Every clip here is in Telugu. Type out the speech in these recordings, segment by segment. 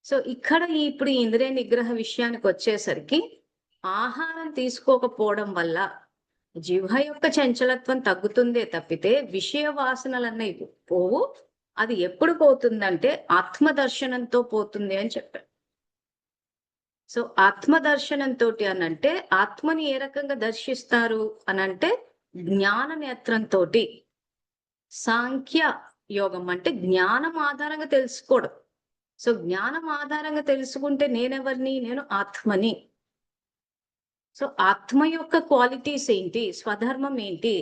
సో ఇక్కడ ఇప్పుడు ఈ ఇంద్రియ నిగ్రహ విషయానికి వచ్చేసరికి ఆహారం తీసుకోకపోవడం వల్ల జిహ్వ యొక్క చంచలత్వం తగ్గుతుందే తప్పితే విషయ వాసనలన్నవి పోవు. అది ఎప్పుడు పోతుందంటే ఆత్మ దర్శనంతో పోతుంది అని చెప్పారు. సో ఆత్మ దర్శనంతో అనంటే ఆత్మని ఏ రకంగా దర్శిస్తారు అనంటే జ్ఞాన నేత్రంతో. సాంఖ్య యోగం అంటే జ్ఞానం ఆధారంగా తెలుసుకోవడం. సో జ్ఞానం ఆధారంగా తెలుసుకుంటే నేనెవరిని? నేను ఆత్మని. సో ఆత్మ యొక్క క్వాలిటీస్ ఏంటి? స్వధర్మం ఏంటి?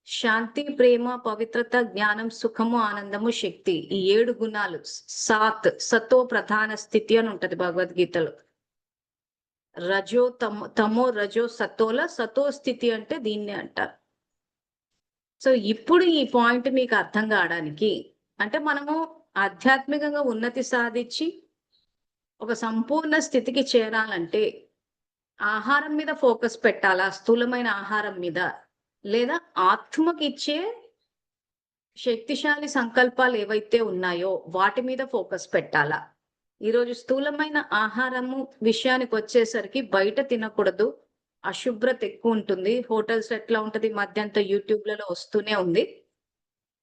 శాంతి, ప్రేమ, పవిత్రత, జ్ఞానం, సుఖము, ఆనందము, శక్తి. ఈ 7 గుణాలు. సతో ప్రధాన స్థితి అని ఉంటది భగవద్గీతలో. రజో తమో రజో సతోల సతో స్థితి అంటే దీన్నే అంటారు. సో ఇప్పుడు ఈ పాయింట్ మీకు అర్థం కావడానికి అంటే మనము ఆధ్యాత్మికంగా ఉన్నతి సాధించి ఒక సంపూర్ణ స్థితికి చేరాలంటే ఆహారం మీద ఫోకస్ పెట్టాలా? స్థూలమైన ఆహారం మీద, లేదా ఆత్మకి ఇచ్చే శక్తిశాలి సంకల్పాలు ఏవైతే ఉన్నాయో వాటి మీద ఫోకస్ పెట్టాలా? ఈరోజు స్థూలమైన ఆహారము విషయానికి వచ్చేసరికి బయట తినకూడదు, అశుభ్రత ఎక్కువ ఉంటుంది. హోటల్స్ ఎట్లా ఉంటది మధ్య అంతా యూట్యూబ్లలో వస్తూనే ఉంది.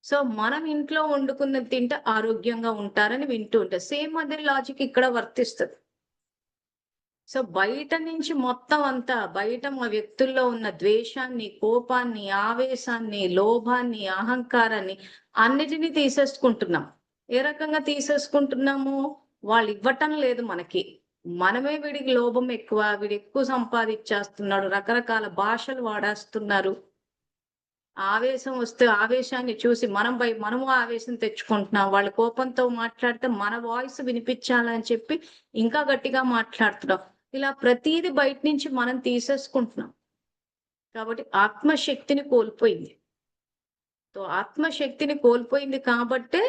సో మనం ఇంట్లో వండుకున్నది తింటే ఆరోగ్యంగా ఉంటారని వింటూ ఉంటారు. సేమ్ అదే లాజిక్ ఇక్కడ వర్తిస్తుంది. సో బయట నుంచి మొత్తం అంతా బయట మా వ్యక్తుల్లో ఉన్న ద్వేషాన్ని, కోపాన్ని, ఆవేశాన్ని, లోభాన్ని, అహంకారాన్ని అన్నిటినీ తీసేసుకుంటున్నాం. ఏ రకంగా తీసేసుకుంటున్నాము? వాళ్ళు ఇవ్వటం లేదు మనకి. మనమే వీడికి లోభం ఎక్కువ, వీడు ఎక్కువ సంపాదించేస్తున్నాడు, రకరకాల భాషలు వాడేస్తున్నారు. ఆవేశం వస్తే ఆవేశాన్ని చూసి మనము ఆవేశం తెచ్చుకుంటున్నాం. వాళ్ళ కోపంతో మాట్లాడితే మన వాయిస్ వినిపించాలని చెప్పి ఇంకా గట్టిగా మాట్లాడుతున్నాం. ఇలా ప్రతీది బయట నుంచి మనం తీసేసుకుంటున్నాం. కాబట్టి ఆత్మశక్తిని కోల్పోయింది. సో ఆత్మశక్తిని కోల్పోయింది కాబట్టే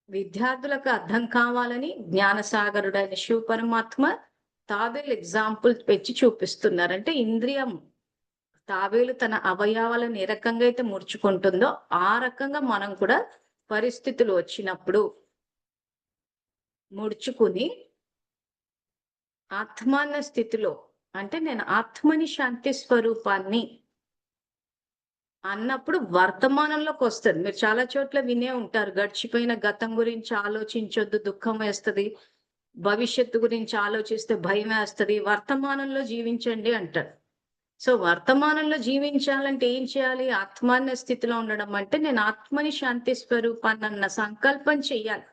విద్యార్థులకు అర్థం కావాలని జ్ఞానసాగరుడైన శివ పరమాత్మ తాబేలు ఎగ్జాంపుల్ పెట్టి చూపిస్తున్నారంటే ఇంద్రియం తాబేలు తన అవయవాలను ఏ రకంగా అయితే ముడుచుకుంటుందో ఆ రకంగా మనం కూడా పరిస్థితులు వచ్చినప్పుడు ముడుచుకుని ఆత్మాన స్థితిలో అంటే నేను ఆత్మని శాంతి స్వరూపాన్ని అన్నప్పుడు వర్తమానంలోకి వస్తుంది. మీరు చాలా చోట్ల వినే ఉంటారు, గడిచిపోయిన గతం గురించి ఆలోచించొద్దు, దుఃఖం వేస్తుంది. భవిష్యత్తు గురించి ఆలోచిస్తే భయం వేస్తుంది. వర్తమానంలో జీవించండి అంటారు. సో వర్తమానంలో జీవించాలంటే ఏం చేయాలి? ఆత్మాన స్థితిలో ఉండడం అంటే నేను ఆత్మని శాంతి స్వరూపాన్ని అన్న సంకల్పం చెయ్యాలి.